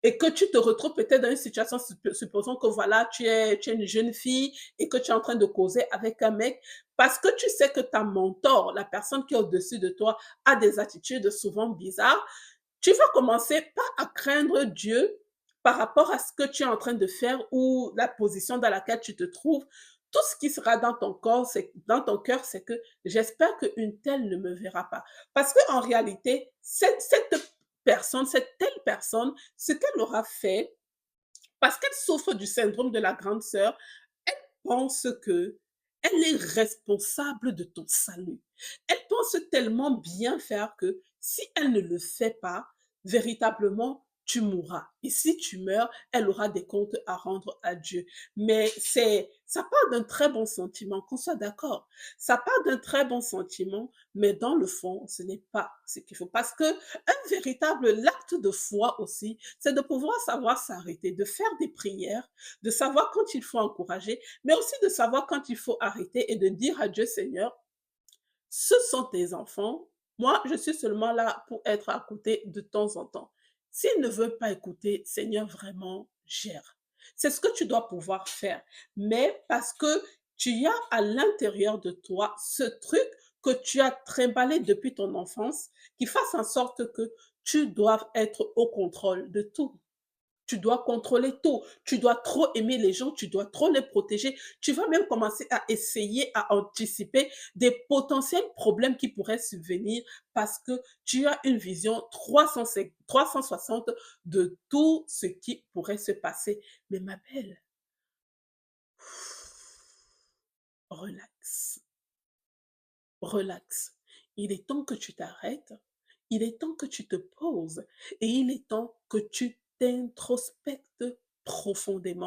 et que tu te retrouves peut-être dans une situation, supposons que voilà, tu es une jeune fille et que tu es en train de causer avec un mec, parce que tu sais que ta mentor, la personne qui est au-dessus de toi, a des attitudes souvent bizarres, tu vas commencer pas à craindre Dieu par rapport à ce que tu es en train de faire ou la position dans laquelle tu te trouves. Tout ce qui sera dans ton corps, c'est dans ton cœur, c'est que j'espère qu'une telle ne me verra pas. Parce qu'en réalité, cette personne, cette telle personne, ce qu'elle aura fait, parce qu'elle souffre du syndrome de la grande sœur, pense que elle est responsable de ton salut. Elle pense tellement bien faire que si elle ne le fait pas, véritablement, tu mourras. Et si tu meurs, elle aura des comptes à rendre à Dieu. Mais ça part d'un très bon sentiment, qu'on soit d'accord. Ça part d'un très bon sentiment, mais dans le fond, ce n'est pas ce qu'il faut. Parce que un véritable acte de foi aussi, c'est de pouvoir savoir s'arrêter, de faire des prières, de savoir quand il faut encourager, mais aussi de savoir quand il faut arrêter et de dire à Dieu, Seigneur, ce sont tes enfants. Moi, je suis seulement là pour être à côté de temps en temps. S'il ne veut pas écouter, Seigneur, vraiment, gère. C'est ce que tu dois pouvoir faire. Mais parce que tu as à l'intérieur de toi ce truc que tu as trimballé depuis ton enfance, qui fasse en sorte que tu dois être au contrôle de tout. Tu dois contrôler tout. Tu dois trop aimer les gens, tu dois trop les protéger. Tu vas même commencer à essayer à anticiper des potentiels problèmes qui pourraient subvenir parce que tu as une vision 360 de tout ce qui pourrait se passer. Mais ma belle, relax, relax. Il est temps que tu t'arrêtes, il est temps que tu te poses et il est temps que tu t'introspectes profondément